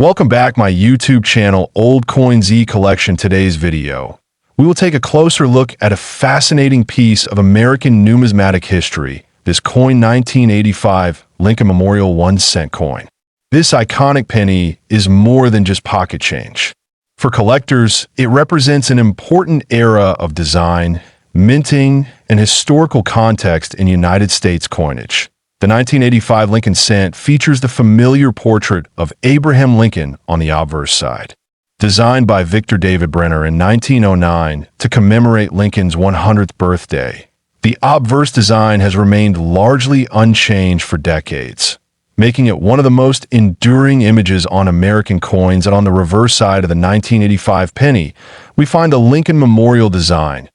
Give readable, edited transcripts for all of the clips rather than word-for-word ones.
Welcome back my YouTube channel Old Coin Z Collection. Today's video, we will take a closer look at a fascinating piece of American numismatic history, this coin 1985 Lincoln Memorial 1-cent coin. This iconic penny is more than just pocket change. For collectors, it represents an important era of design, minting, and historical context in United States coinage. The 1985 Lincoln cent features the familiar portrait of Abraham Lincoln on the obverse side. Designed by Victor David Brenner in 1909 to commemorate Lincoln's 100th birthday, the obverse design has remained largely unchanged for decades, making it one of the most enduring images on American coins. And on the reverse side of the 1985 penny, we find the Lincoln Memorial design,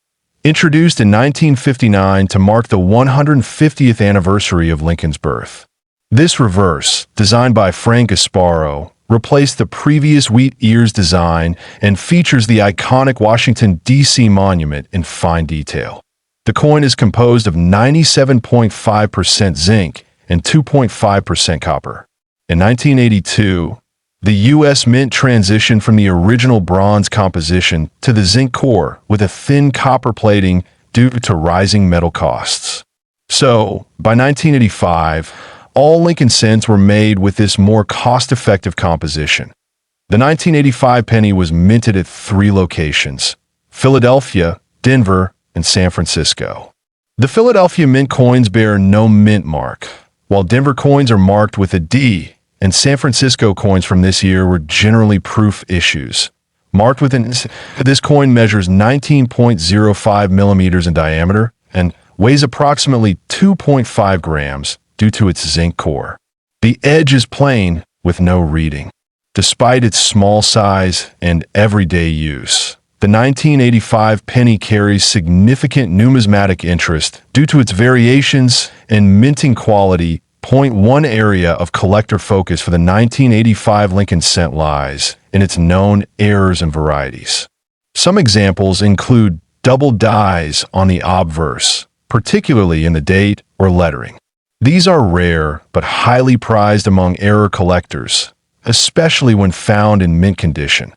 introduced in 1959 to mark the 150th anniversary of Lincoln's birth. This reverse, designed by Frank Gasparo, replaced the previous wheat ears design and features the iconic Washington, D.C. monument in fine detail. The coin is composed of 97.5% zinc and 2.5% copper. In 1982, the U.S. Mint transitioned from the original bronze composition to the zinc core with a thin copper plating due to rising metal costs. So, by 1985, all Lincoln cents were made with this more cost-effective composition. The 1985 penny was minted at 3 locations: Philadelphia, Denver, and San Francisco. The Philadelphia mint coins bear no mint mark, while Denver coins are marked with a D, and San Francisco coins from this year were generally proof issues, marked with an. This coin measures 19.05 millimeters in diameter and weighs approximately 2.5 grams due to its zinc core. The edge is plain with no reading. Despite its small size and everyday use, the 1985 penny carries significant numismatic interest due to its variations and minting quality. One area of collector focus for the 1985 Lincoln cent lies in its known errors and varieties. Some examples include double dies on the obverse, particularly in the date or lettering. These are rare but highly prized among error collectors, especially when found in mint condition.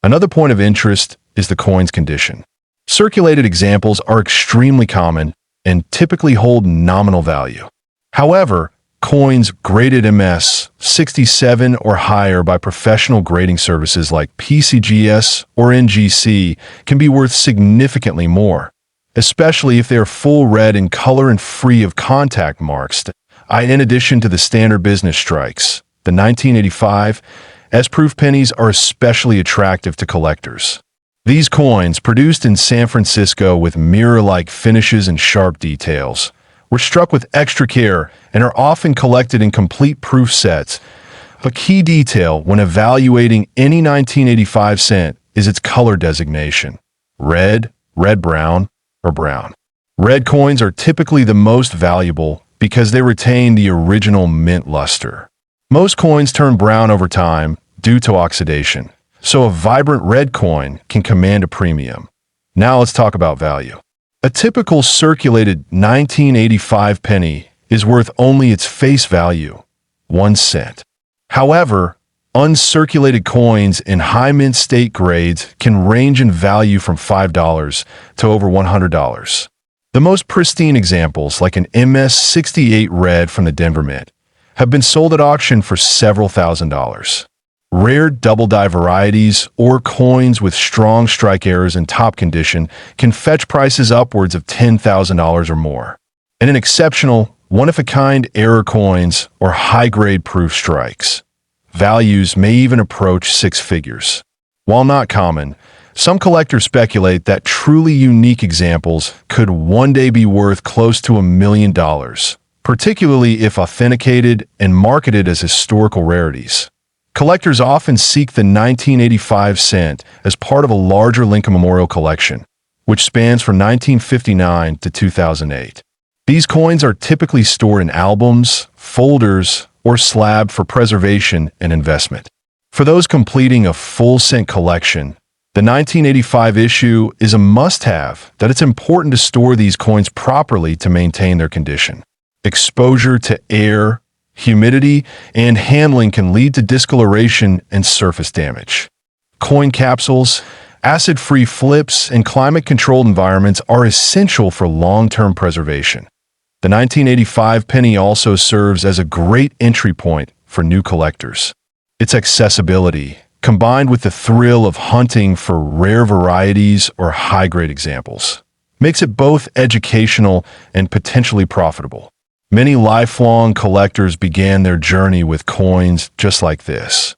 Another point of interest is the coin's condition. Circulated examples are extremely common and typically hold nominal value. However, coins graded MS 67 or higher by professional grading services like PCGS or NGC can be worth significantly more, especially if they are full red in color and free of contact marks. In addition to the standard business strikes, the 1985 S-proof pennies are especially attractive to collectors. These coins, produced in San Francisco with mirror-like finishes and sharp details, were struck with extra care and are often collected in complete proof sets. A key detail when evaluating any 1985 cent is its color designation: red, red-brown, or brown. Red coins are typically the most valuable because they retain the original mint luster. Most coins turn brown over time due to oxidation, so a vibrant red coin can command a premium. Now let's talk about value. A typical circulated 1985 penny is worth only its face value, 1 cent. However, uncirculated coins in high mint state grades can range in value from $5 to over $100. The most pristine examples, like an MS-68 red from the Denver Mint, have been sold at auction for several $1,000s. Rare double-die varieties or coins with strong strike errors in top condition can fetch prices upwards of $10,000 or more. And in exceptional, one-of-a-kind error coins or high-grade proof strikes, values may even approach 6 figures. While not common, some collectors speculate that truly unique examples could one day be worth close to $1 million, particularly if authenticated and marketed as historical rarities. Collectors often seek the 1985 cent as part of a larger Lincoln Memorial collection, which spans from 1959 to 2008. These coins are typically stored in albums, folders, or slabbed for preservation and investment. For those completing a full cent collection, the 1985 issue is a must-have, that it's important to store these coins properly to maintain their condition. Exposure to air, humidity, and handling can lead to discoloration and surface damage. Coin capsules, acid-free flips, and climate-controlled environments are essential for long-term preservation. The 1985 penny also serves as a great entry point for new collectors. Its accessibility, combined with the thrill of hunting for rare varieties or high-grade examples, makes it both educational and potentially profitable. Many lifelong collectors began their journey with coins just like this.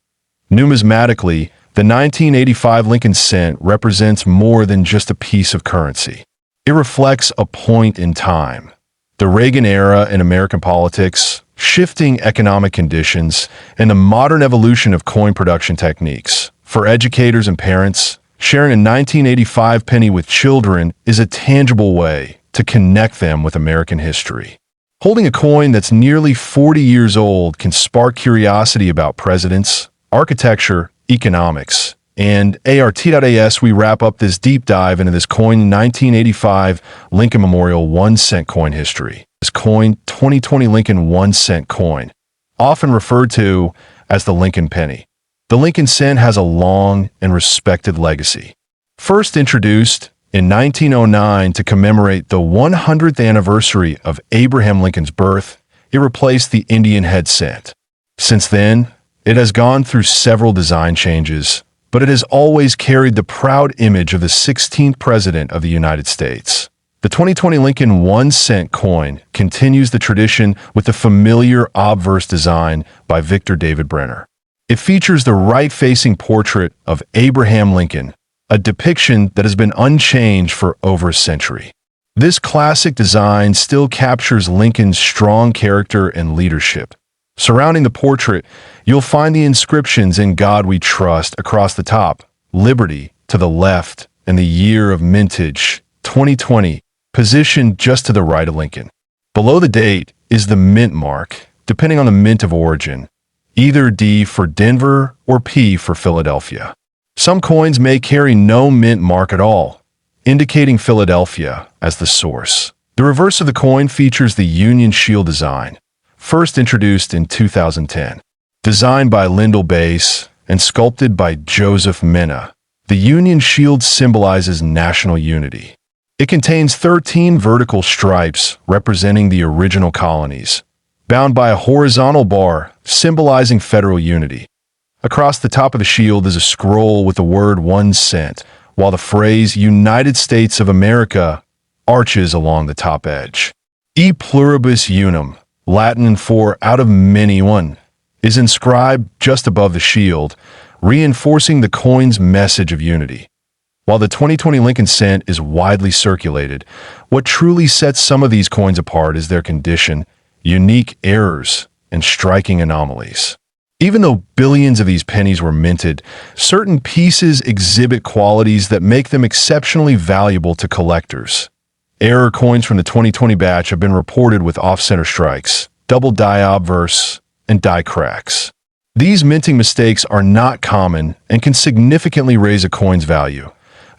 Numismatically, the 1985 Lincoln cent represents more than just a piece of currency. It reflects a point in time. The Reagan era in American politics, shifting economic conditions, and the modern evolution of coin production techniques. For educators and parents, sharing a 1985 penny with children is a tangible way to connect them with American history. Holding a coin that's nearly 40 years old can spark curiosity about presidents, architecture, economics, and ART.AS. We wrap up this deep dive into this coin 1985 Lincoln Memorial 1 cent coin history. This coin, 2020 Lincoln 1 cent coin, often referred to as the Lincoln penny. The Lincoln cent has a long and respected legacy. First introduced in 1909 to commemorate the 100th anniversary of Abraham Lincoln's birth, it replaced the Indian head cent. Since then, it has gone through several design changes, but it has always carried the proud image of the 16th President of the United States. The 2020 Lincoln 1 cent coin continues the tradition with the familiar obverse design by Victor David Brenner. It features the right-facing portrait of Abraham Lincoln, a depiction that has been unchanged for over a century. This classic design still captures Lincoln's strong character and leadership. Surrounding the portrait, you'll find the inscriptions "In God We Trust" across the top, "Liberty" to the left, and the year of mintage, 2020, positioned just to the right of Lincoln. Below the date is the mint mark, depending on the mint of origin, either D for Denver or P for Philadelphia. Some coins may carry no mint mark at all, indicating Philadelphia as the source. The reverse of the coin features the Union Shield design, first introduced in 2010. Designed by Lyndall Bass and sculpted by Joseph Mena, the Union Shield symbolizes national unity. It contains 13 vertical stripes representing the original colonies, bound by a horizontal bar symbolizing federal unity. Across the top of the shield is a scroll with the word 1 cent, while the phrase United States of America arches along the top edge. E pluribus unum, Latin for out of many one, is inscribed just above the shield, reinforcing the coin's message of unity. While the 2020 Lincoln cent is widely circulated, what truly sets some of these coins apart is their condition, unique errors, and striking anomalies. Even though billions of these pennies were minted, certain pieces exhibit qualities that make them exceptionally valuable to collectors. Error coins from the 2020 batch have been reported with off-center strikes, double die obverse, and die cracks. These minting mistakes are not common and can significantly raise a coin's value,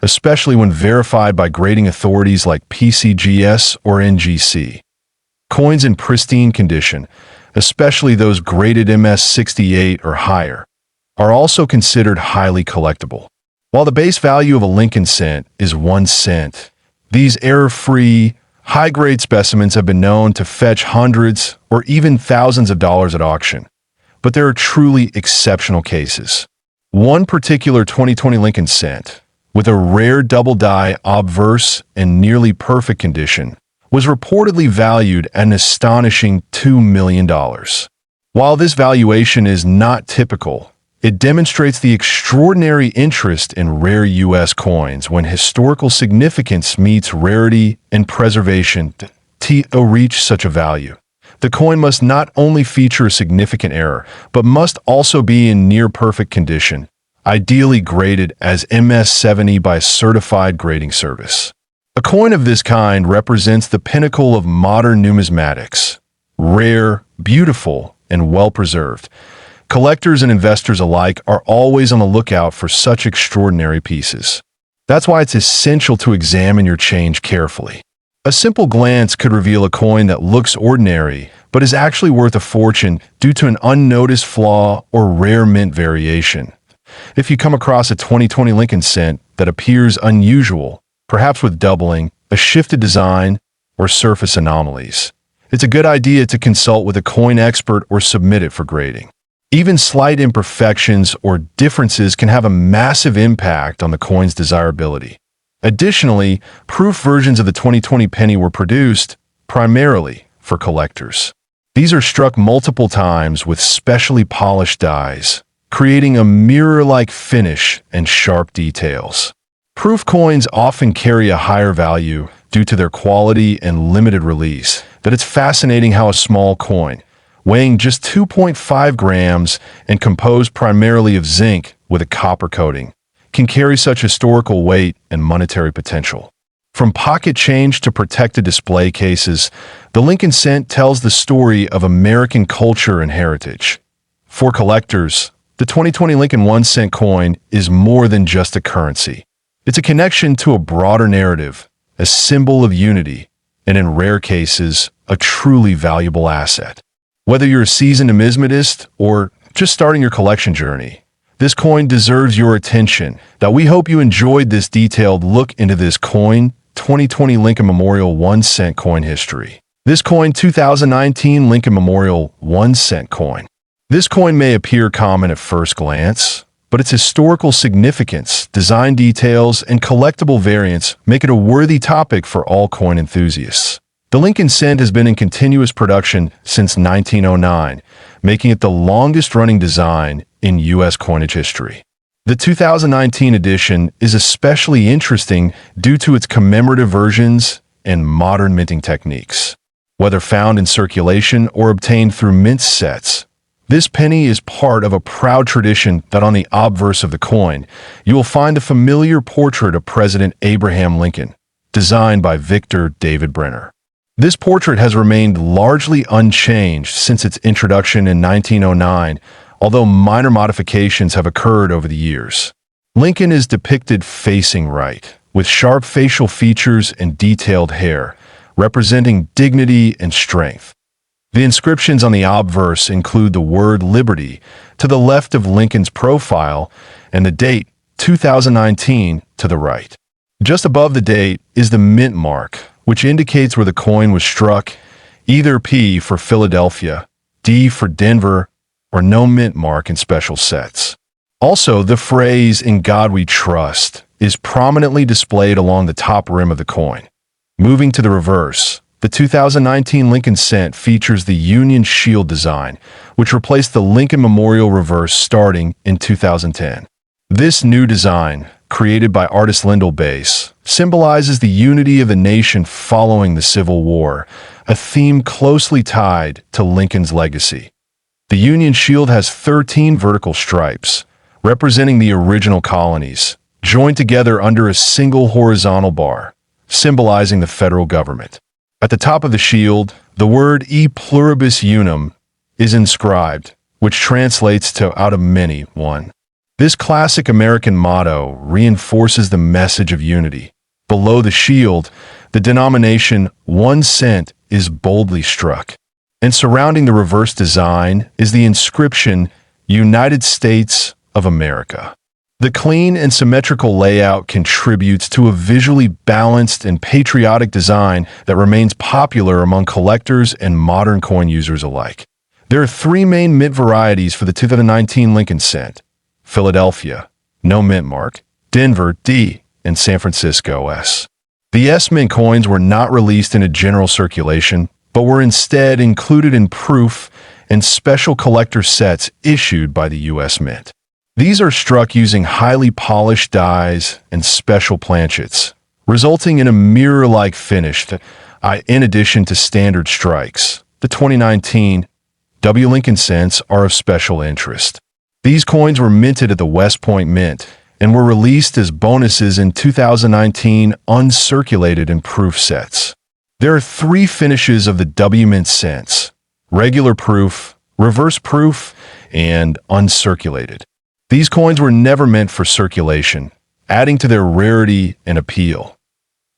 especially when verified by grading authorities like PCGS or NGC. Coins in pristine condition, especially those graded MS-68 or higher, are also considered highly collectible. While the base value of a Lincoln cent is 1 cent, these error-free, high-grade specimens have been known to fetch hundreds or even thousands of dollars at auction. But there are truly exceptional cases. One particular 2020 Lincoln cent, with a rare double die obverse and nearly perfect condition, was reportedly valued at an astonishing $2 million. While this valuation is not typical, it demonstrates the extraordinary interest in rare U.S. coins when historical significance meets rarity and preservation to reach such a value. The coin must not only feature a significant error, but must also be in near-perfect condition, ideally graded as MS-70 by a certified grading service. A coin of this kind represents the pinnacle of modern numismatics, rare, beautiful, and well-preserved. Collectors and investors alike are always on the lookout for such extraordinary pieces. That's why it's essential to examine your change carefully. A simple glance could reveal a coin that looks ordinary, but is actually worth a fortune due to an unnoticed flaw or rare mint variation. If you come across a 2020 Lincoln cent that appears unusual, perhaps with doubling, a shifted design, or surface anomalies, it's a good idea to consult with a coin expert or submit it for grading. Even slight imperfections or differences can have a massive impact on the coin's desirability. Additionally, proof versions of the 2020 penny were produced primarily for collectors. These are struck multiple times with specially polished dies, creating a mirror-like finish and sharp details. Proof coins often carry a higher value due to their quality and limited release, but it's fascinating how a small coin, weighing just 2.5 grams and composed primarily of zinc with a copper coating, can carry such historical weight and monetary potential. From pocket change to protected display cases, the Lincoln cent tells the story of American culture and heritage. For collectors, the 2020 Lincoln 1-cent coin is more than just a currency. It's a connection to a broader narrative, a symbol of unity, and in rare cases, a truly valuable asset. Whether you're a seasoned numismatist or just starting your collection journey, this coin deserves your attention. That we hope you enjoyed this detailed look into this coin, 2020 Lincoln Memorial 1-cent coin history. This coin, 2019 Lincoln Memorial 1-cent coin. This coin may appear common at first glance, but its historical significance, design details, and collectible variants make it a worthy topic for all coin enthusiasts. The Lincoln cent has been in continuous production since 1909, making it the longest-running design in U.S. coinage history. The 2019 edition is especially interesting due to its commemorative versions and modern minting techniques. Whether found in circulation or obtained through mint sets, this penny is part of a proud tradition that on the obverse of the coin, you will find a familiar portrait of President Abraham Lincoln, designed by Victor David Brenner. This portrait has remained largely unchanged since its introduction in 1909, although minor modifications have occurred over the years. Lincoln is depicted facing right, with sharp facial features and detailed hair, representing dignity and strength. The inscriptions on the obverse include the word liberty to the left of Lincoln's profile and the date 2019 to the right. Just above the date is the mint mark, which indicates where the coin was struck, either P for Philadelphia, D for Denver, or no mint mark in special sets. Also, the phrase "In God We Trust" is prominently displayed along the top rim of the coin. Moving to the reverse, the 2019 Lincoln cent features the Union Shield design, which replaced the Lincoln Memorial reverse starting in 2010. This new design, created by artist Lyndall Bass, symbolizes the unity of the nation following the Civil War, a theme closely tied to Lincoln's legacy. The Union Shield has 13 vertical stripes, representing the original colonies, joined together under a single horizontal bar, symbolizing the federal government. At the top of the shield, the word E pluribus unum is inscribed, which translates to out of many, one. This classic American motto reinforces the message of unity. Below the shield, the denomination 1 cent is boldly struck, and surrounding the reverse design is the inscription United States of America. The clean and symmetrical layout contributes to a visually balanced and patriotic design that remains popular among collectors and modern coin users alike. There are three main mint varieties for the 2019 Lincoln cent: Philadelphia, no mint mark; Denver, D; and San Francisco, S. The S mint coins were not released in a general circulation, but were instead included in proof and special collector sets issued by the U.S. Mint. These are struck using highly polished dies and special planchets, resulting in a mirror-like finish that, in addition to standard strikes. The 2019 W. Lincoln cents are of special interest. These coins were minted at the West Point Mint and were released as bonuses in 2019 uncirculated and proof sets. There are three finishes of the W Mint cents: regular proof, reverse proof, and uncirculated. These coins were never meant for circulation, adding to their rarity and appeal.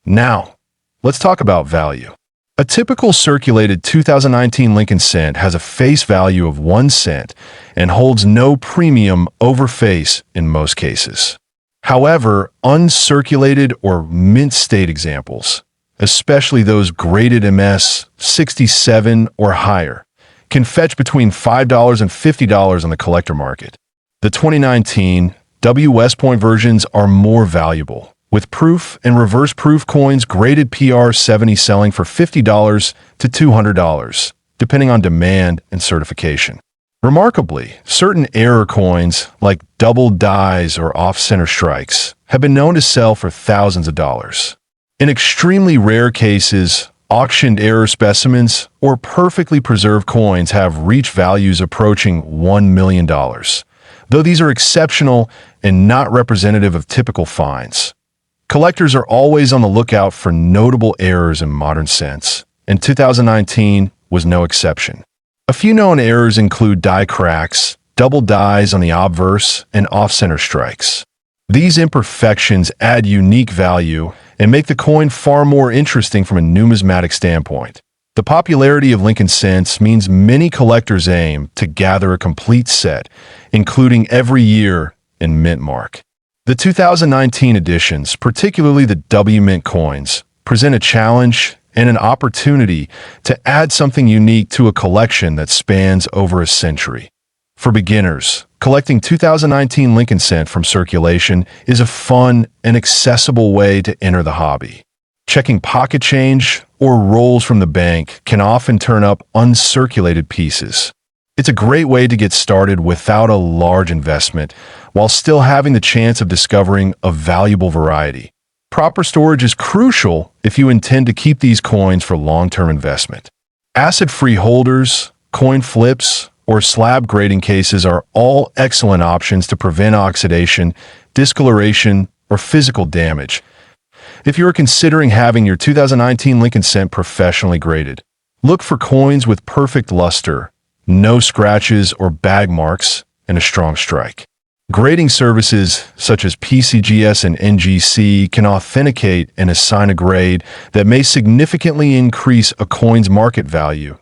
Now, let's talk about value. A typical circulated 2019 Lincoln Cent has a face value of 1 cent and holds no premium over face in most cases. However, uncirculated or mint state examples, especially those graded MS 67 or higher, can fetch between $5 and $50 on the collector market. The 2019 W. West Point versions are more valuable, with proof and reverse proof coins graded PR 70 selling for $50 to $200, depending on demand and certification. Remarkably, certain error coins, like double dies or off-center strikes, have been known to sell for thousands of dollars. In extremely rare cases, auctioned error specimens or perfectly preserved coins have reached values approaching $1 million, though these are exceptional and not representative of typical finds. Collectors are always on the lookout for notable errors in modern cents, and 2019 was no exception. A few known errors include die cracks, double dies on the obverse, and off-center strikes. These imperfections add unique value and make the coin far more interesting from a numismatic standpoint. The popularity of Lincoln Cents means many collectors aim to gather a complete set, including every year in mint mark. The 2019 editions, particularly the W Mint coins, present a challenge and an opportunity to add something unique to a collection that spans over a century. For beginners, collecting 2019 Lincoln Cent from circulation is a fun and accessible way to enter the hobby. Checking pocket change or rolls from the bank can often turn up uncirculated pieces. It's a great way to get started without a large investment, while still having the chance of discovering a valuable variety. Proper storage is crucial if you intend to keep these coins for long-term investment. Acid-free holders, coin flips, or slab grading cases are all excellent options to prevent oxidation, discoloration, or physical damage. If you are considering having your 2019 Lincoln Cent professionally graded, look for coins with perfect luster, no scratches or bag marks, and a strong strike. Grading services such as PCGS and NGC can authenticate and assign a grade that may significantly increase a coin's market value.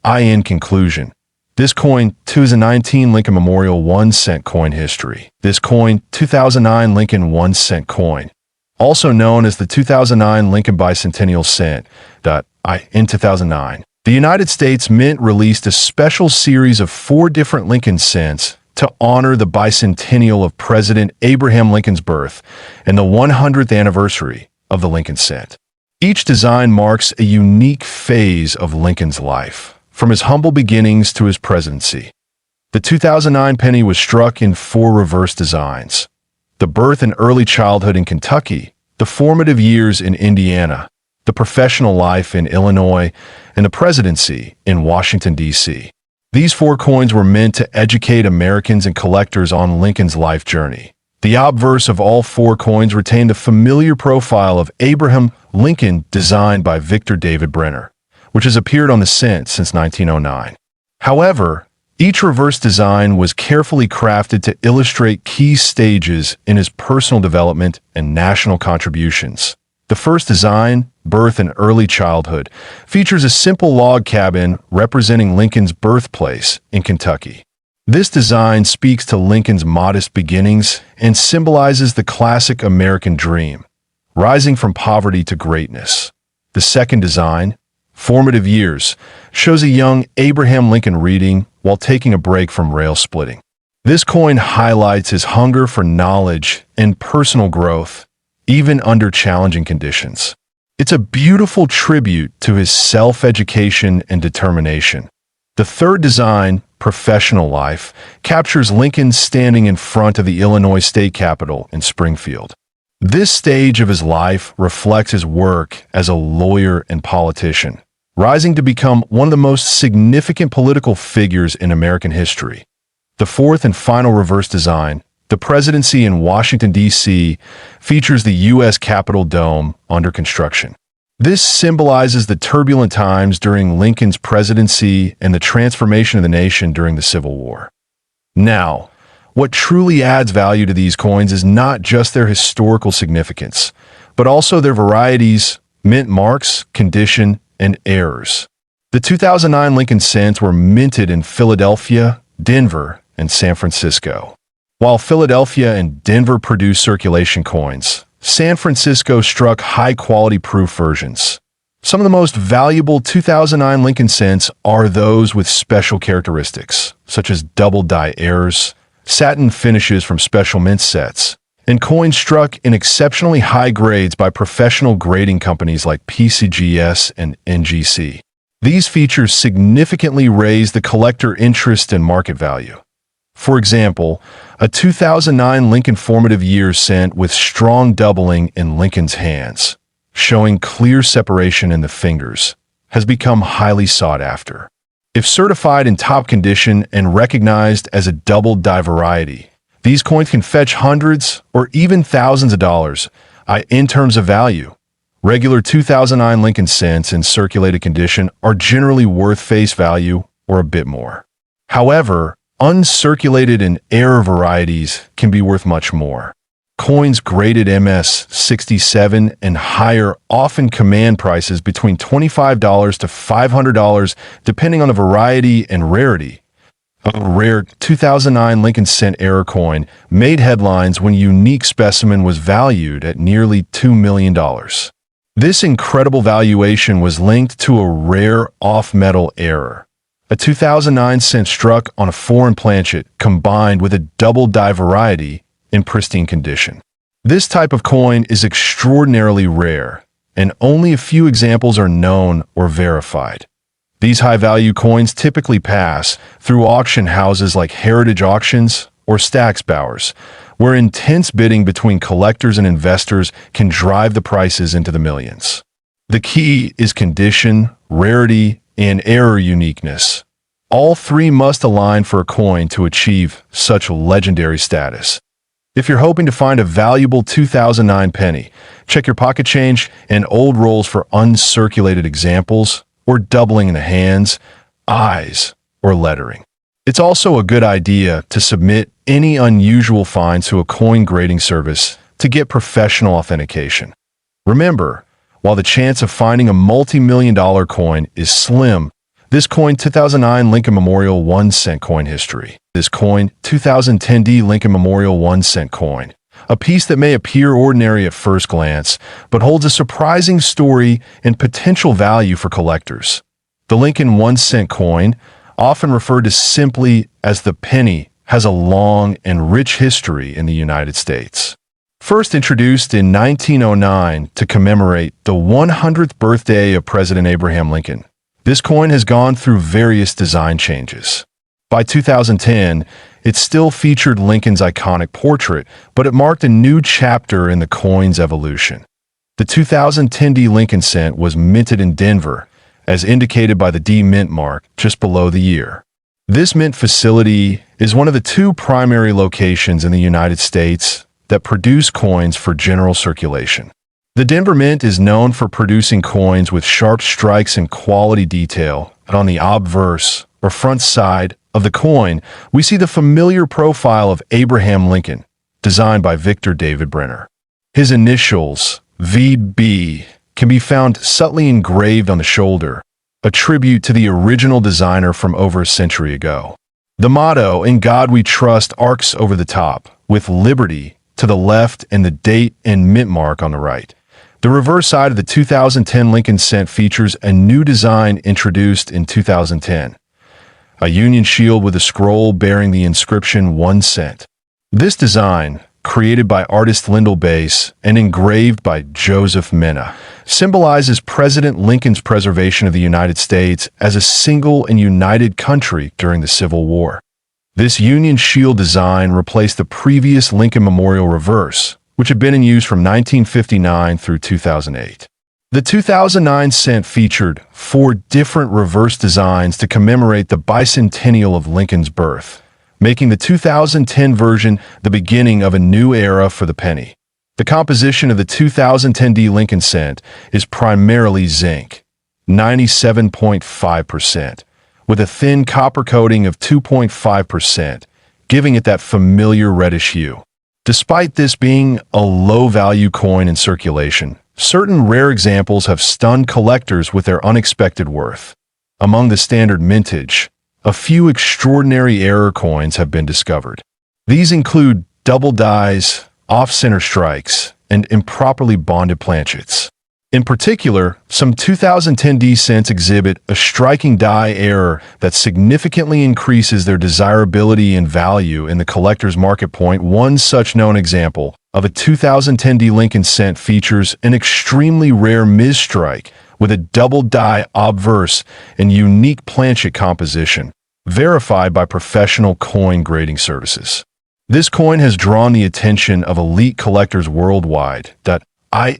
In conclusion, this coin 2019 Lincoln Memorial 1 cent coin history. This coin 2009 Lincoln 1 cent coin, also known as the 2009 Lincoln Bicentennial Cent. In 2009, the United States Mint released a special series of 4 different Lincoln Cents to honor the bicentennial of President Abraham Lincoln's birth and the 100th anniversary of the Lincoln Cent. Each design marks a unique phase of Lincoln's life, from his humble beginnings to his presidency. The 2009 penny was struck in 4 reverse designs: the birth and early childhood in Kentucky, the formative years in Indiana, the professional life in Illinois, and the presidency in Washington, D.C. These 4 coins were meant to educate Americans and collectors on Lincoln's life journey. The obverse of all 4 coins retained the familiar profile of Abraham Lincoln designed by Victor David Brenner, which has appeared on the cent since 1909. However, each reverse design was carefully crafted to illustrate key stages in his personal development and national contributions. The first design, Birth and Early Childhood, features a simple log cabin representing Lincoln's birthplace in Kentucky. This design speaks to Lincoln's modest beginnings and symbolizes the classic American dream, rising from poverty to greatness. The second design, Formative Years, shows a young Abraham Lincoln reading while taking a break from rail splitting. This coin highlights his hunger for knowledge and personal growth, even under challenging conditions. It's a beautiful tribute to his self-education and determination. The third design, Professional Life, captures Lincoln standing in front of the Illinois State Capitol in Springfield. This stage of his life reflects his work as a lawyer and politician, rising to become one of the most significant political figures in American history. The fourth and final reverse design, the presidency in Washington, D.C., features the U.S. Capitol Dome under construction. This symbolizes the turbulent times during Lincoln's presidency and the transformation of the nation during the Civil War. Now, what truly adds value to these coins is not just their historical significance, but also their varieties mint marks, condition, and errors. The 2009 Lincoln cents were minted in Philadelphia, Denver, and San Francisco. While Philadelphia and Denver produced circulation coins, San Francisco struck high-quality proof versions. Some of the most valuable 2009 Lincoln cents are those with special characteristics, such as double die errors, satin finishes from special mint sets, and coins struck in exceptionally high grades by professional grading companies like PCGS and NGC. These features significantly raise the collector interest and market value. For example, a 2009 Lincoln formative year cent with strong doubling in Lincoln's hands, showing clear separation in the fingers, has become highly sought after. If certified in top condition and recognized as a double die variety, these coins can fetch hundreds or even thousands of dollars in terms of value. Regular 2009 Lincoln cents in circulated condition are generally worth face value or a bit more. However, uncirculated and error varieties can be worth much more. Coins graded MS-67 and higher often command prices between $25 to $500 depending on the variety and rarity. A rare 2009 Lincoln cent error coin made headlines when a unique specimen was valued at nearly $2 million. This incredible valuation was linked to a rare off-metal error. A 2009 cent struck on a foreign planchet combined with a double die variety in pristine condition. This type of coin is extraordinarily rare, and only a few examples are known or verified. These high-value coins typically pass through auction houses like Heritage Auctions or Stack's Bowers, where intense bidding between collectors and investors can drive the prices into the millions. The key is condition, rarity, and error uniqueness. All three must align for a coin to achieve such legendary status. If you're hoping to find a valuable 2009 penny, check your pocket change and old rolls for uncirculated examples or doubling in the hands, eyes, or lettering. It's also a good idea to submit any unusual finds to a coin grading service to get professional authentication. Remember, while the chance of finding a multi-million-dollar coin is slim, this coin 2009 Lincoln Memorial 1 cent coin history. This coin 2010D Lincoln Memorial 1 cent coin. A piece that may appear ordinary at first glance, but holds a surprising story and potential value for collectors. The Lincoln 1 cent coin, often referred to simply as the penny, has a long and rich history in the United States. First introduced in 1909 to commemorate the 100th birthday of President Abraham Lincoln, this coin has gone through various design changes. By 2010, it still featured Lincoln's iconic portrait, but it marked a new chapter in the coin's evolution. The 2010D Lincoln cent was minted in Denver, as indicated by the D mint mark just below the year. This mint facility is one of the two primary locations in the United States that produce coins for general circulation. The Denver Mint is known for producing coins with sharp strikes and quality detail, and on the obverse, or front side, of the coin, we see the familiar profile of Abraham Lincoln, designed by Victor David Brenner. His initials, VB, can be found subtly engraved on the shoulder, a tribute to the original designer from over a century ago. The motto, "In God We Trust," arcs over the top, with Liberty to the left and the date and mint mark on the right. The reverse side of the 2010 Lincoln cent features a new design introduced in 2010, a Union shield with a scroll bearing the inscription 1 cent. This design, created by artist Lyndall Bass and engraved by Joseph Mena, symbolizes President Lincoln's preservation of the United States as a single and united country during the Civil War. This Union shield design replaced the previous Lincoln Memorial reverse, which had been in use from 1959 through 2008. The 2009 cent featured 4 different reverse designs to commemorate the bicentennial of Lincoln's birth, making the 2010 version the beginning of a new era for the penny. The composition of the 2010D Lincoln cent is primarily zinc, 97.5%, with a thin copper coating of 2.5%, giving it that familiar reddish hue. Despite this being a low-value coin in circulation, Certain rare examples have stunned collectors with their unexpected worth. Among the standard mintage, a few extraordinary error coins have been discovered. These include double dies, off-center strikes, and improperly bonded planchets. In particular, some 2010 D cents exhibit a striking die error that significantly increases their desirability and value in the collector's market point. One such known example of a 2010 D Lincoln cent features an extremely rare misstrike with a double die obverse and unique planchet composition, verified by professional coin grading services. This coin has drawn the attention of elite collectors worldwide.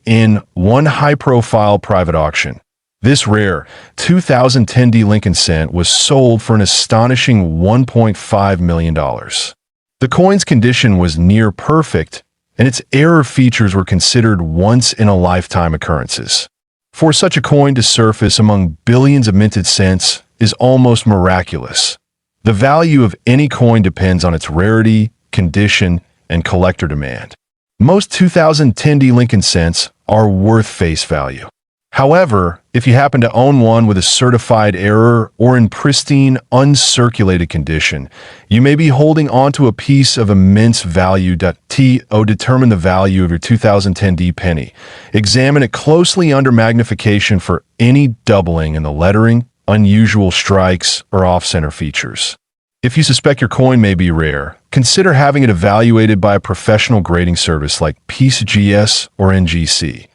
In one high-profile private auction, this rare 2010 D Lincoln cent was sold for an astonishing $1.5 million. The coin's condition was near perfect, and its error features were considered once-in-a-lifetime occurrences. For such a coin to surface among billions of minted cents is almost miraculous. The value of any coin depends on its rarity, condition, and collector demand. Most 2010 D Lincoln cents are worth face value. However, if you happen to own one with a certified error or in pristine, uncirculated condition, you may be holding onto a piece of immense value. Determine the value of your 2010 D penny. Examine it closely under magnification for any doubling in the lettering, unusual strikes, or off-center features. If you suspect your coin may be rare, consider having it evaluated by a professional grading service like PCGS or NGC.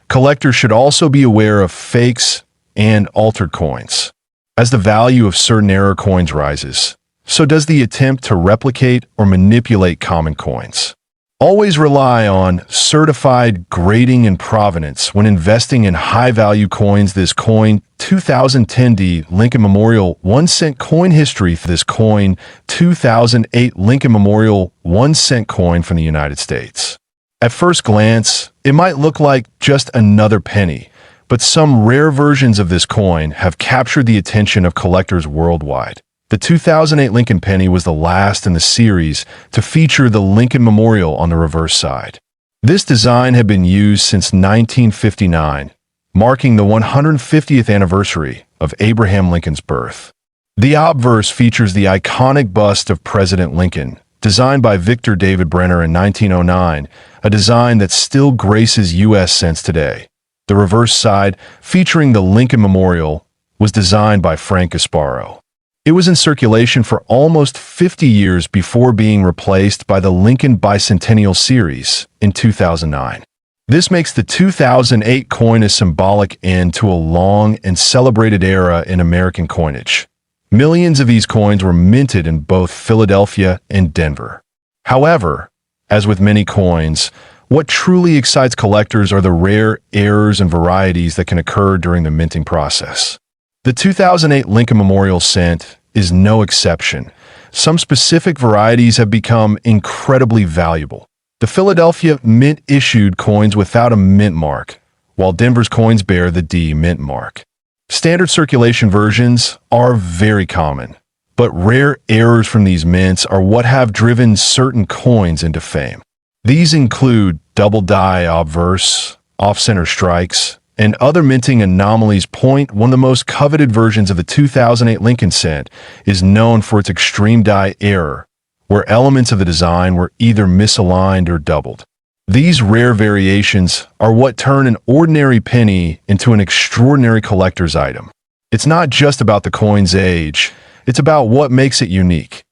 Collectors should also be aware of fakes and altered coins. As the value of certain error coins rises, so does the attempt to replicate or manipulate common coins. Always rely on certified grading and provenance when investing in high-value coins. This coin, 2010 D Lincoln Memorial 1 cent coin history. This coin, 2008 Lincoln Memorial 1 cent coin from the United States. At first glance, it might look like just another penny, but some rare versions of this coin have captured the attention of collectors worldwide. The 2008 Lincoln penny was the last in the series to feature the Lincoln Memorial on the reverse side. This design had been used since 1959, marking the 150th anniversary of Abraham Lincoln's birth. The obverse features the iconic bust of President Lincoln, designed by Victor David Brenner in 1909, a design that still graces U.S. cents today. The reverse side, featuring the Lincoln Memorial, was designed by Frank Gasparo. It was in circulation for almost 50 years before being replaced by the Lincoln Bicentennial Series in 2009. This makes the 2008 coin a symbolic end to a long and celebrated era in American coinage. Millions of these coins were minted in both Philadelphia and Denver. However, as with many coins, what truly excites collectors are the rare errors and varieties that can occur during the minting process. The 2008 Lincoln Memorial cent is no exception. Some specific varieties have become incredibly valuable. The Philadelphia Mint issued coins without a mint mark, while Denver's coins bear the D mint mark. Standard circulation versions are very common, but rare errors from these mints are what have driven certain coins into fame. These include double die obverse, off-center strikes, and other minting anomalies. One of the most coveted versions of the 2008 Lincoln cent is known for its extreme die error, where elements of the design were either misaligned or doubled. These rare variations are what turn an ordinary penny into an extraordinary collector's item. It's not just about the coin's age, it's about what makes it unique.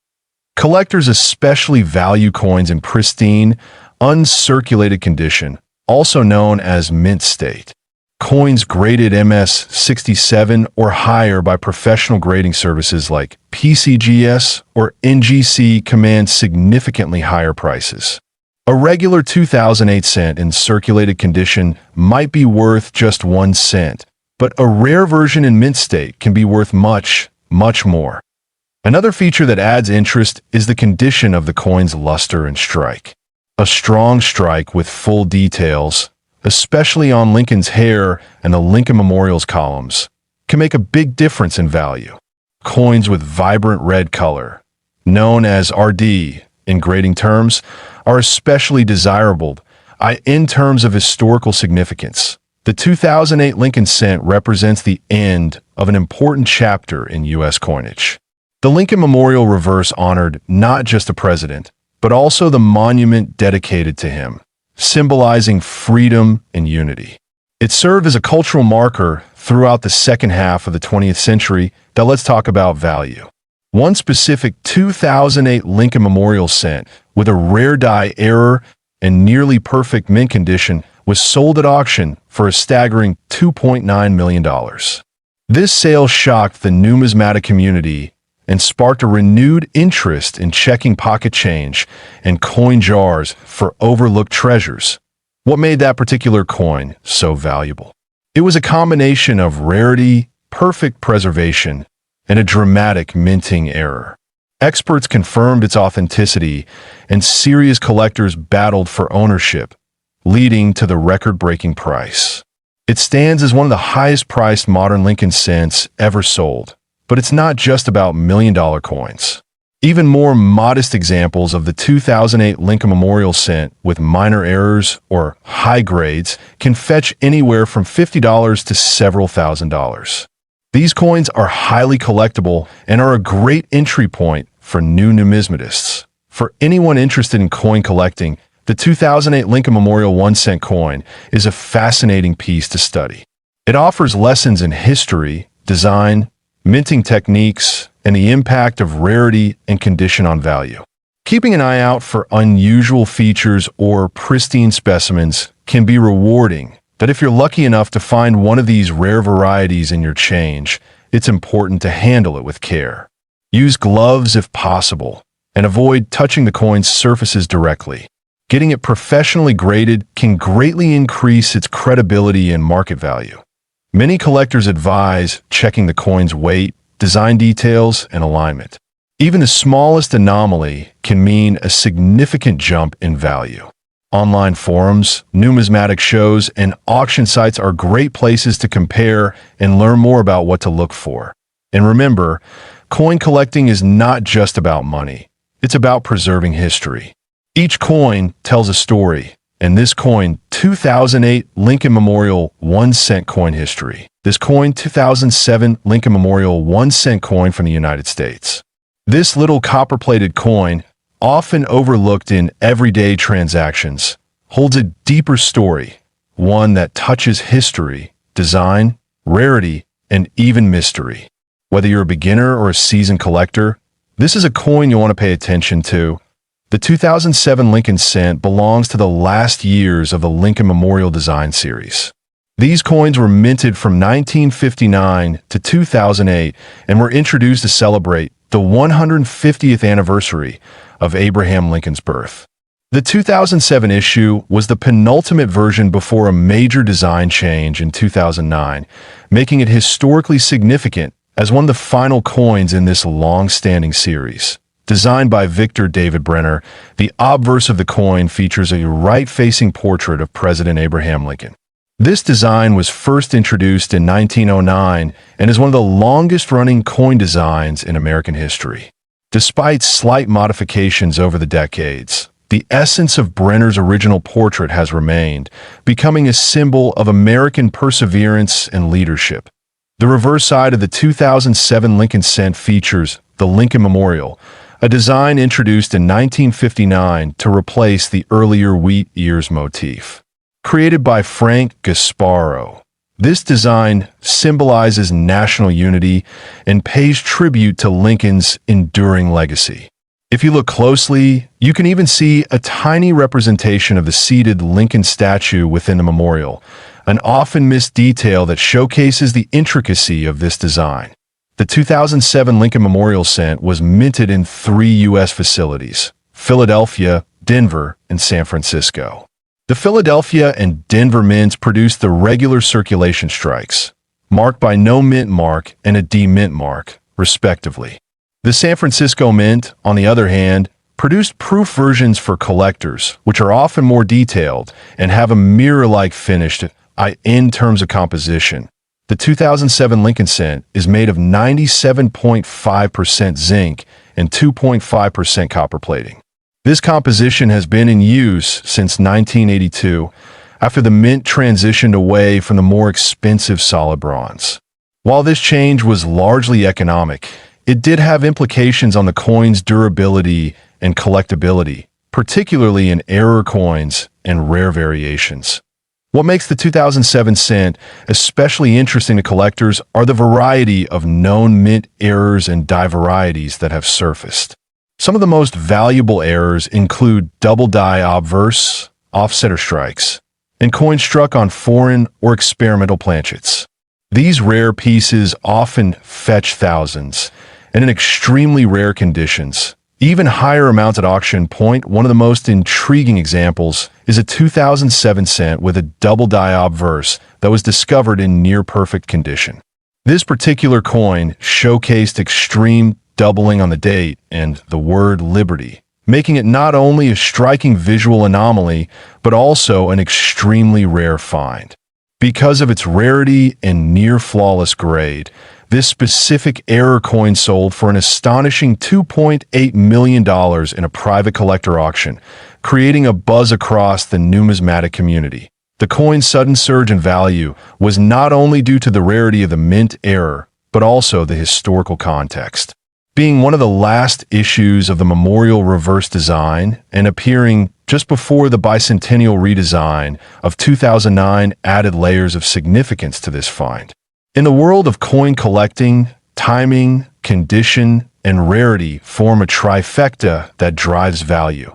Collectors especially value coins in pristine, uncirculated condition, also known as mint state. Coins graded MS67 or higher by professional grading services like PCGS or NGC command significantly higher prices. A regular 2008 cent in circulated condition might be worth just 1 cent, but a rare version in mint state can be worth much, much more. Another feature that adds interest is the condition of the coin's luster and strike. A strong strike with full details, especially on Lincoln's hair and the Lincoln Memorial's columns, can make a big difference in value. Coins with vibrant red color, known as RD in grading terms, are especially desirable in terms of historical significance. The 2008 Lincoln cent represents the end of an important chapter in U.S. coinage. The Lincoln Memorial reverse honored not just a president, but also the monument dedicated to him, symbolizing freedom and unity. It served as a cultural marker throughout the second half of the 20th century. Now let's talk about value. One specific 2008 Lincoln Memorial cent with a rare die error and nearly perfect mint condition was sold at auction for a staggering $2.9 million. This sale shocked the numismatic community and sparked a renewed interest in checking pocket change and coin jars for overlooked treasures. What made that particular coin so valuable? It was a combination of rarity, perfect preservation, and a dramatic minting error. Experts confirmed its authenticity, and serious collectors battled for ownership, leading to the record-breaking price. It stands as one of the highest-priced modern Lincoln cents ever sold, but it's not just about million-dollar coins. Even more modest examples of the 2008 Lincoln Memorial cent with minor errors or high grades can fetch anywhere from $50 to several $1,000s. These coins are highly collectible and are a great entry point for new numismatists. For anyone interested in coin collecting, the 2008 Lincoln Memorial 1-cent coin is a fascinating piece to study. It offers lessons in history, design, minting techniques, and the impact of rarity and condition on value. Keeping an eye out for unusual features or pristine specimens can be rewarding, but if you're lucky enough to find one of these rare varieties in your change, it's important to handle it with care. Use gloves if possible, and avoid touching the coin's surfaces directly. Getting it professionally graded can greatly increase its credibility and market value. Many collectors advise checking the coin's weight, design details, and alignment. Even the smallest anomaly can mean a significant jump in value. Online forums, numismatic shows, and auction sites are great places to compare and learn more about what to look for. And remember, coin collecting is not just about money. It's about preserving history. Each coin tells a story, and this coin, 2008 Lincoln Memorial 1-cent coin history. This coin, 2007 Lincoln Memorial 1-cent coin from the United States. This little copper-plated coin, often overlooked in everyday transactions, holds a deeper story, one that touches history, design, rarity, and even mystery. Whether you're a beginner or a seasoned collector, this is a coin you want to pay attention to. The 2007 Lincoln cent belongs to the last years of the Lincoln Memorial Design Series. These coins were minted from 1959 to 2008 and were introduced to celebrate the 150th anniversary of Abraham Lincoln's birth. The 2007 issue was the penultimate version before a major design change in 2009, making it historically significant as one of the final coins in this long-standing series. Designed by Victor David Brenner, the obverse of the coin features a right-facing portrait of President Abraham Lincoln. This design was first introduced in 1909 and is one of the longest-running coin designs in American history. Despite slight modifications over the decades, the essence of Brenner's original portrait has remained, becoming a symbol of American perseverance and leadership. The reverse side of the 2007 Lincoln cent features the Lincoln Memorial, a design introduced in 1959 to replace the earlier wheat ears motif. Created by Frank Gasparo, this design symbolizes national unity and pays tribute to Lincoln's enduring legacy. If you look closely, you can even see a tiny representation of the seated Lincoln statue within the memorial, an often missed detail that showcases the intricacy of this design. The 2007 Lincoln Memorial cent was minted in 3 U.S. facilities: Philadelphia, Denver, and San Francisco. The Philadelphia and Denver mints produced the regular circulation strikes, marked by no mint mark and a D-mint mark, respectively. The San Francisco mint, on the other hand, produced proof versions for collectors, which are often more detailed and have a mirror-like finish in terms of composition. The 2007 Lincoln cent is made of 97.5% zinc and 2.5% copper plating. This composition has been in use since 1982, after the mint transitioned away from the more expensive solid bronze. While this change was largely economic, it did have implications on the coin's durability and collectability, particularly in error coins and rare variations. What makes the 2007 cent especially interesting to collectors are the variety of known mint errors and die varieties that have surfaced. Some of the most valuable errors include double die obverse, offsetter strikes, and coins struck on foreign or experimental planchets. These rare pieces often fetch thousands, and in extremely rare conditions, even higher amounts at auction point. One of the most intriguing examples is a 2007 cent with a double die obverse that was discovered in near-perfect condition. This particular coin showcased extreme doubling on the date and the word liberty, making it not only a striking visual anomaly, but also an extremely rare find. Because of its rarity and near-flawless grade, this specific error coin sold for an astonishing $2.8 million in a private collector auction, creating a buzz across the numismatic community. The coin's sudden surge in value was not only due to the rarity of the mint error, but also the historical context. Being one of the last issues of the memorial reverse design and appearing just before the bicentennial redesign of 2009 added layers of significance to this find. In the world of coin collecting, timing, condition, and rarity form a trifecta that drives value.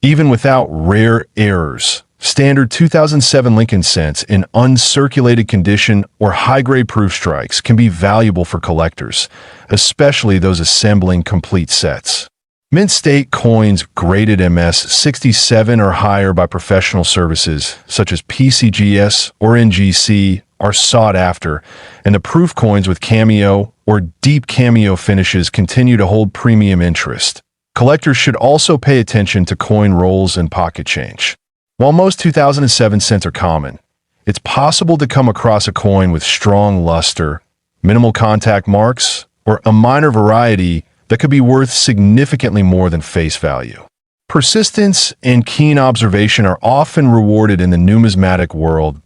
Even without rare errors, standard 2007 Lincoln cents in uncirculated condition or high-grade proof strikes can be valuable for collectors, especially those assembling complete sets. Mint state coins graded MS-67 or higher by professional services, such as PCGS or NGC, are sought after, and the proof coins with cameo or deep cameo finishes continue to hold premium interest. Collectors should also pay attention to coin rolls and pocket change. While most 2007 cents are common, it's possible to come across a coin with strong luster, minimal contact marks, or a minor variety that could be worth significantly more than face value. Persistence and keen observation are often rewarded in the numismatic world.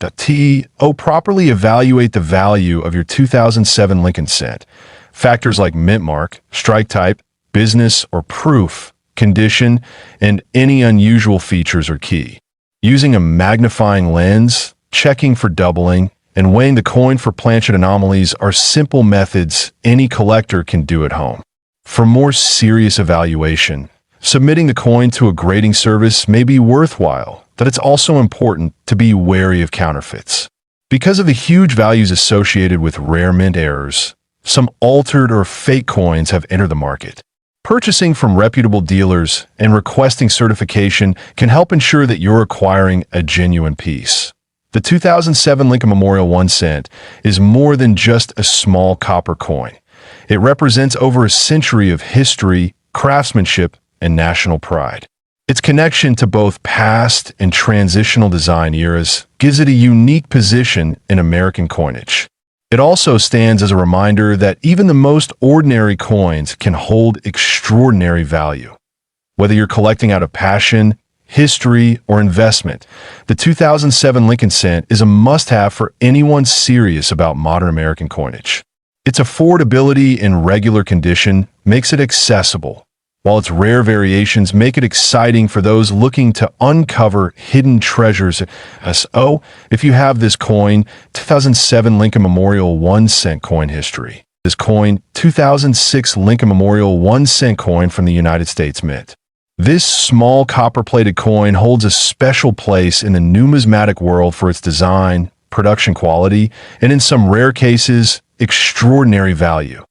Properly evaluate the value of your 2007 Lincoln cent. Factors like mint mark, strike type, business or proof, condition, and any unusual features are key. Using a magnifying lens, checking for doubling, and weighing the coin for planchet anomalies are simple methods any collector can do at home. For more serious evaluation, submitting the coin to a grading service may be worthwhile, but it's also important to be wary of counterfeits. Because of the huge values associated with rare mint errors, some altered or fake coins have entered the market. Purchasing from reputable dealers and requesting certification can help ensure that you're acquiring a genuine piece. The 2007 Lincoln Memorial 1 cent is more than just a small copper coin. It represents over a century of history, craftsmanship, and national pride. Its connection to both past and transitional design eras gives it a unique position in American coinage. It also stands as a reminder that even the most ordinary coins can hold extraordinary value. Whether you're collecting out of passion, history, or investment, the 2007 Lincoln cent is a must-have for anyone serious about modern American coinage. Its affordability in regular condition makes it accessible, while its rare variations make it exciting for those looking to uncover hidden treasures. So, if you have this coin, 2007 Lincoln Memorial 1 cent coin history. This coin, 2006 Lincoln Memorial 1 cent coin from the United States Mint. This small copper-plated coin holds a special place in the numismatic world for its design, production quality, and in some rare cases, extraordinary value.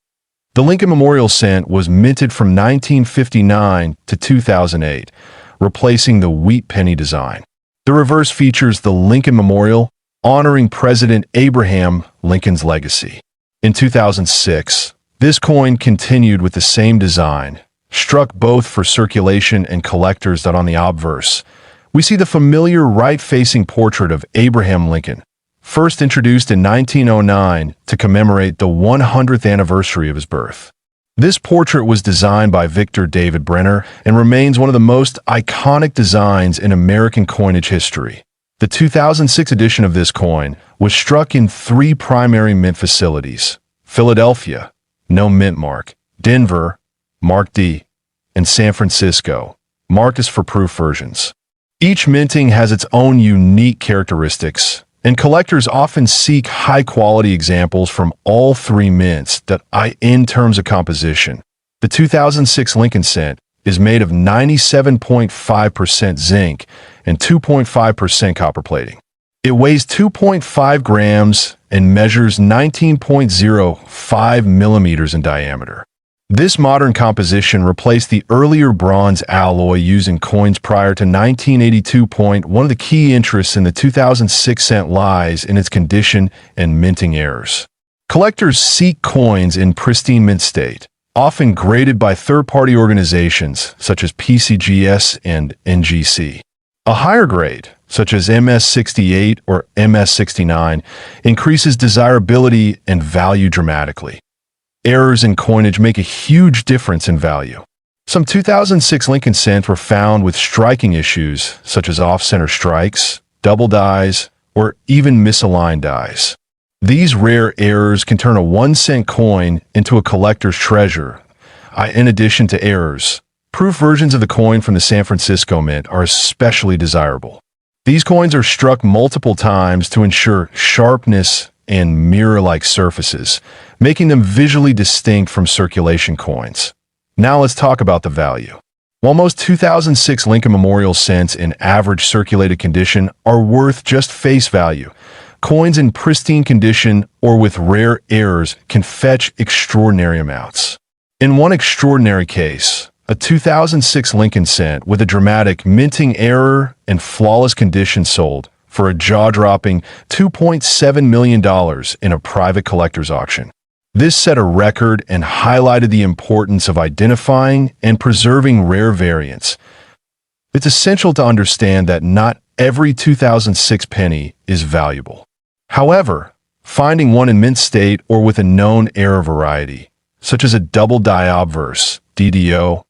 The Lincoln Memorial cent was minted from 1959 to 2008, replacing the wheat penny design. The reverse features the Lincoln Memorial, honoring President Abraham Lincoln's legacy. In 2006, this coin continued with the same design, struck both for circulation and collectors. On the obverse, we see the familiar right-facing portrait of Abraham Lincoln, first introduced in 1909 to commemorate the 100th anniversary of his birth. This portrait was designed by Victor David Brenner and remains one of the most iconic designs in American coinage history. The 2006 edition of this coin was struck in 3 primary mint facilities: Philadelphia, no mint mark; Denver, Mark D; and San Francisco, marked as for proof versions. Each minting has its own unique characteristics, and collectors often seek high-quality examples from all 3 mints that in terms of composition. The 2006 Lincoln cent is made of 97.5% zinc and 2.5% copper plating. It weighs 2.5 grams and measures 19.05 millimeters in diameter. This modern composition replaced the earlier bronze alloy used in coins prior to 1982. One of the key interests in the 2006 cent lies in its condition and minting errors. Collectors seek coins in pristine mint state, often graded by third-party organizations such as PCGS and NGC. A higher grade, such as MS68 or MS69, increases desirability and value dramatically. Errors in coinage make a huge difference in value. Some 2006 Lincoln cents were found with striking issues, such as off-center strikes, double dies, or even misaligned dies. These rare errors can turn a 1-cent coin into a collector's treasure. In addition to errors, proof versions of the coin from the San Francisco Mint are especially desirable. These coins are struck multiple times to ensure sharpness and mirror-like surfaces, making them visually distinct from circulation coins. Now let's talk about the value. While most 2006 Lincoln Memorial cents in average circulated condition are worth just face value, coins in pristine condition or with rare errors can fetch extraordinary amounts. In one extraordinary case, a 2006 Lincoln cent with a dramatic minting error and flawless condition sold for a jaw-dropping $2.7 million in a private collector's auction. This set a record and highlighted the importance of identifying and preserving rare variants. It's essential to understand that not every 2006 penny is valuable. However, finding one in mint state or with a known error variety, such as a double die obverse, DDO,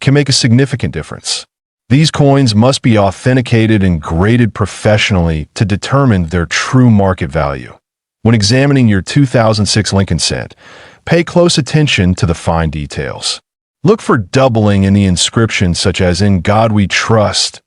can make a significant difference. These coins must be authenticated and graded professionally to determine their true market value. When examining your 2006 Lincoln cent, pay close attention to the fine details. Look for doubling in the inscription, such as "In God We Trust"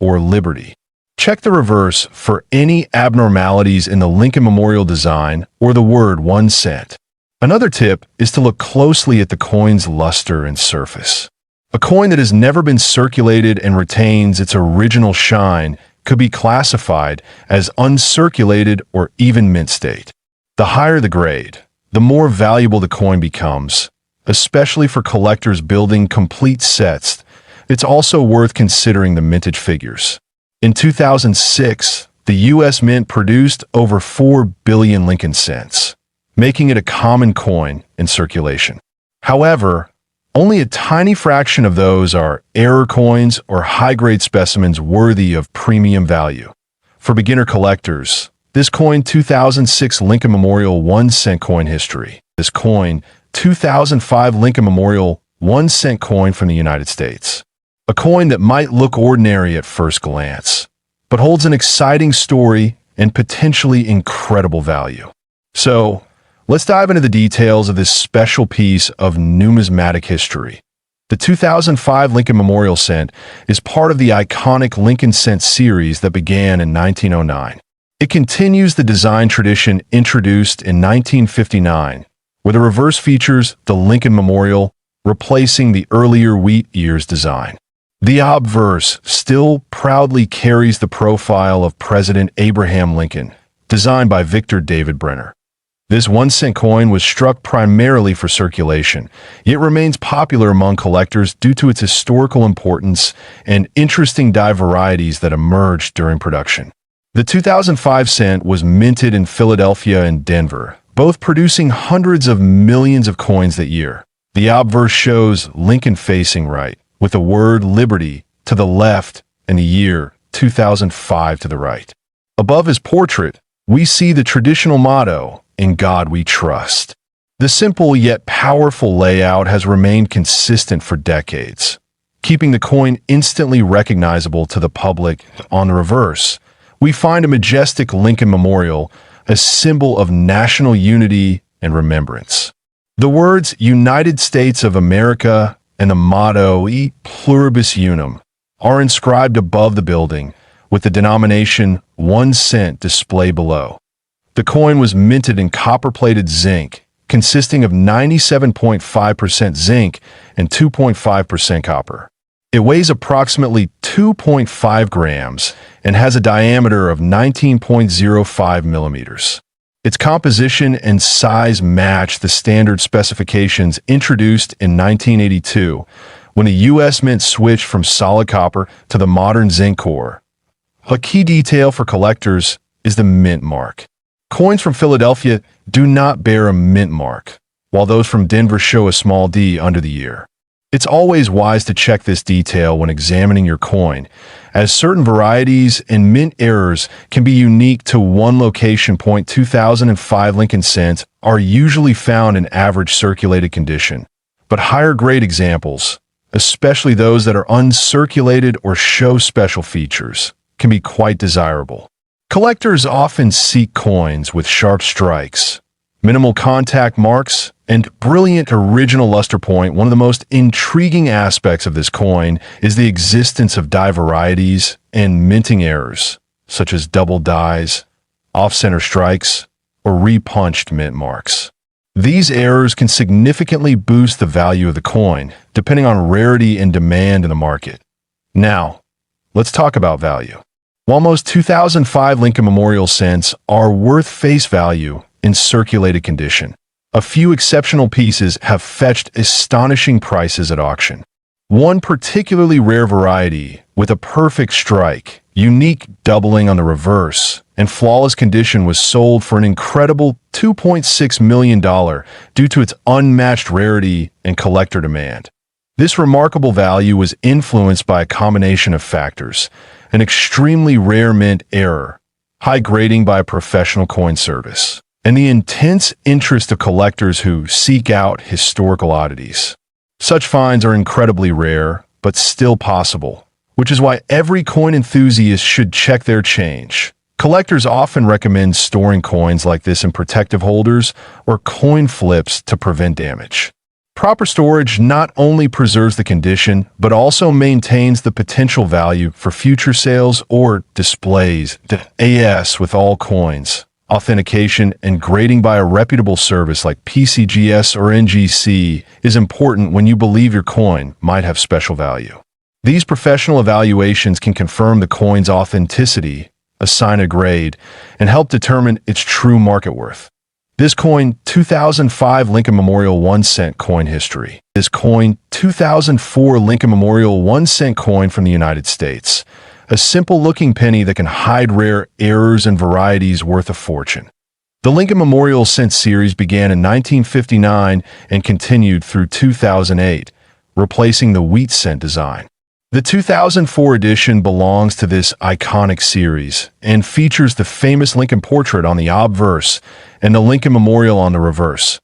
or "Liberty." Check the reverse for any abnormalities in the Lincoln Memorial design or the word 1 cent. Another tip is to look closely at the coin's luster and surface. A coin that has never been circulated and retains its original shine could be classified as uncirculated or even mint state. The higher the grade, the more valuable the coin becomes, especially for collectors building complete sets. It's also worth considering the mintage figures. In 2006, the U.S. Mint produced over 4 billion Lincoln cents, making it a common coin in circulation. However, only a tiny fraction of those are error coins or high-grade specimens worthy of premium value. For beginner collectors, this coin 2006 Lincoln Memorial 1 cent coin history. This coin 2005 Lincoln Memorial 1 cent coin from the United States. A coin that might look ordinary at first glance, but holds an exciting story and potentially incredible value. So, let's dive into the details of this special piece of numismatic history. The 2005 Lincoln Memorial cent is part of the iconic Lincoln cent series that began in 1909. It continues the design tradition introduced in 1959, where the reverse features the Lincoln Memorial, replacing the earlier wheat ears design. The obverse still proudly carries the profile of President Abraham Lincoln, designed by Victor David Brenner. This 1 cent coin was struck primarily for circulation, yet remains popular among collectors due to its historical importance and interesting die varieties that emerged during production. The 2005 cent was minted in Philadelphia and Denver, both producing hundreds of millions of coins that year. The obverse shows Lincoln facing right, with the word "Liberty" to the left and the year 2005 to the right. Above his portrait, we see the traditional motto, "In God We Trust." The simple yet powerful layout has remained consistent for decades, keeping the coin instantly recognizable to the public. On the reverse, we find a majestic Lincoln Memorial, a symbol of national unity and remembrance. The words United States of America and the motto E Pluribus Unum are inscribed above the building, with the denomination 1 cent displayed below. The coin was minted in copper-plated zinc, consisting of 97.5% zinc and 2.5% copper. It weighs approximately 2.5 grams and has a diameter of 19.05 millimeters. Its composition and size match the standard specifications introduced in 1982 when the U.S. Mint switched from solid copper to the modern zinc core. A key detail for collectors is the mint mark. Coins from Philadelphia do not bear a mint mark, while those from Denver show a small D under the ear. It's always wise to check this detail when examining your coin, as certain varieties and mint errors can be unique to one location. 2005 Lincoln cents are usually found in average circulated condition, but higher grade examples, especially those that are uncirculated or show special features, can be quite desirable. Collectors often seek coins with sharp strikes, minimal contact marks, and brilliant original luster point. One of the most intriguing aspects of this coin is the existence of die varieties and minting errors, such as double dies, off-center strikes, or repunched mint marks. These errors can significantly boost the value of the coin, depending on rarity and demand in the market. Now, let's talk about value. While most 2005 Lincoln Memorial cents are worth face value in circulated condition, a few exceptional pieces have fetched astonishing prices at auction. One particularly rare variety, with a perfect strike, unique doubling on the reverse, and flawless condition, was sold for an incredible $2.6 million due to its unmatched rarity and collector demand. This remarkable value was influenced by a combination of factors: an extremely rare mint error, high grading by a professional coin service, and the intense interest of collectors who seek out historical oddities. Such finds are incredibly rare, but still possible, which is why every coin enthusiast should check their change. Collectors often recommend storing coins like this in protective holders or coin flips to prevent damage. Proper storage not only preserves the condition, but also maintains the potential value for future sales or displays. As with all coins, authentication and grading by a reputable service like PCGS or NGC is important when you believe your coin might have special value. These professional evaluations can confirm the coin's authenticity, assign a grade, and help determine its true market worth. This coin, 2005 Lincoln Memorial 1 cent coin history. This coin, 2004 Lincoln Memorial 1 cent coin from the United States. A simple-looking penny that can hide rare errors and varieties worth a fortune. The Lincoln Memorial cent series began in 1959 and continued through 2008, replacing the wheat cent design. The 2004 edition belongs to this iconic series and features the famous Lincoln portrait on the obverse and the Lincoln Memorial on the reverse.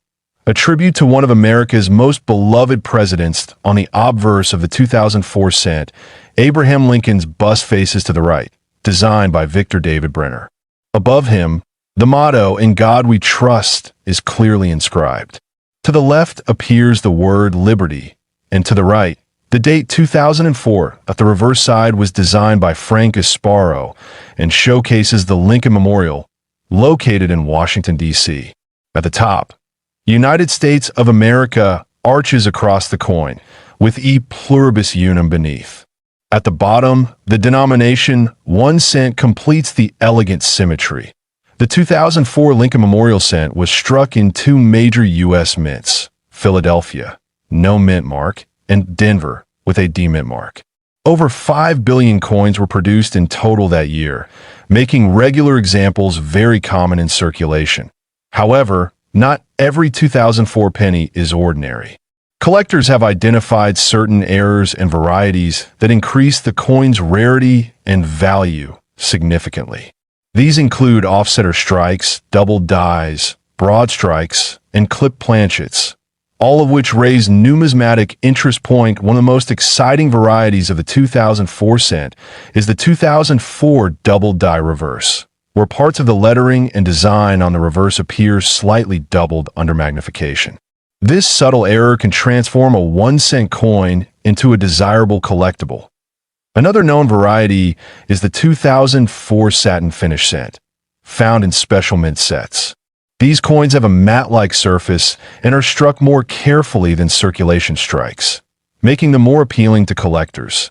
A tribute to one of America's most beloved presidents on the obverse of the 2004 cent, Abraham Lincoln's bust faces to the right, designed by Victor David Brenner. Above him, the motto, "In God We Trust," is clearly inscribed. To the left appears the word liberty, and to the right, the date 2004. At the reverse side was designed by Frank Sparrow and showcases the Lincoln Memorial, located in Washington, D.C. At the top, United States of America arches across the coin, with E Pluribus Unum beneath. At the bottom, the denomination 1 cent completes the elegant symmetry. The 2004 Lincoln Memorial cent was struck in two major U.S. mints: Philadelphia, no mint mark, and Denver, with a D mint mark. Over 5 billion coins were produced in total that year, making regular examples very common in circulation. However, not every 2004 penny is ordinary. Collectors have identified certain errors and varieties that increase the coin's rarity and value significantly. These include offsetter strikes, double dies, broad strikes, and clip planchets, all of which raise numismatic interest point. One of the most exciting varieties of the 2004 cent is the 2004 double die reverse, where parts of the lettering and design on the reverse appears slightly doubled under magnification. This subtle error can transform a 1-cent coin into a desirable collectible. Another known variety is the 2004 satin finish cent, found in special mint sets. These coins have a matte-like surface and are struck more carefully than circulation strikes, making them more appealing to collectors.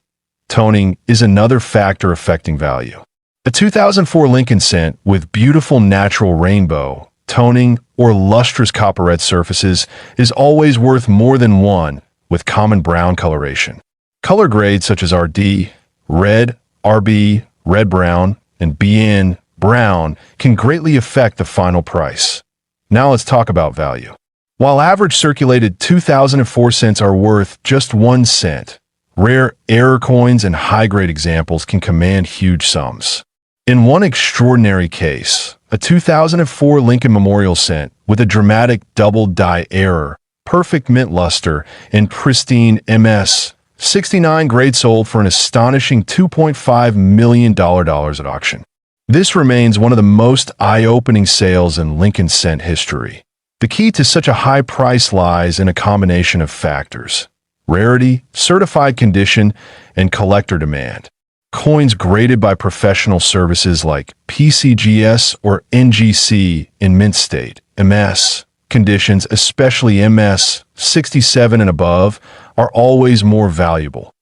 Toning is another factor affecting value. A 2004 Lincoln cent with beautiful natural rainbow, toning, or lustrous copperette surfaces is always worth more than one with common brown coloration. Color grades such as RD, red, RB, red-brown, and BN, brown, can greatly affect the final price. Now let's talk about value. While average circulated 2004 cents are worth just 1 cent, rare error coins and high-grade examples can command huge sums. In one extraordinary case, a 2004 Lincoln Memorial cent with a dramatic double die error, perfect mint luster, and pristine MS 69 grade sold for an astonishing $2.5 million at auction. This remains one of the most eye-opening sales in Lincoln cent history. The key to such a high price lies in a combination of factors: rarity, certified condition, and collector demand. Coins graded by professional services like PCGS or NGC in mint state, MS, conditions, especially MS 67 and above, are always more valuable.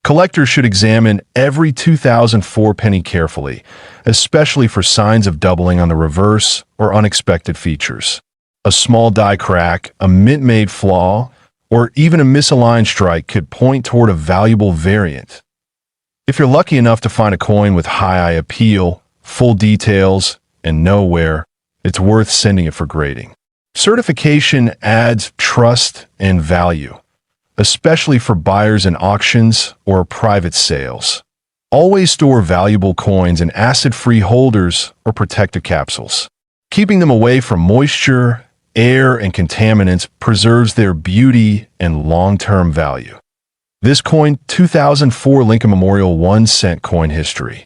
Collectors should examine every 2004 penny carefully, especially for signs of doubling on the reverse or unexpected features. A small die crack, a mint-made flaw, or even a misaligned strike could point toward a valuable variant. If you're lucky enough to find a coin with high appeal, full details, and no wear, it's worth sending it for grading. Certification adds trust and value, especially for buyers in auctions or private sales. Always store valuable coins in acid-free holders or protective capsules. Keeping them away from moisture, air, and contaminants preserves their beauty and long-term value. This coin, 2004 Lincoln Memorial 1 cent coin history.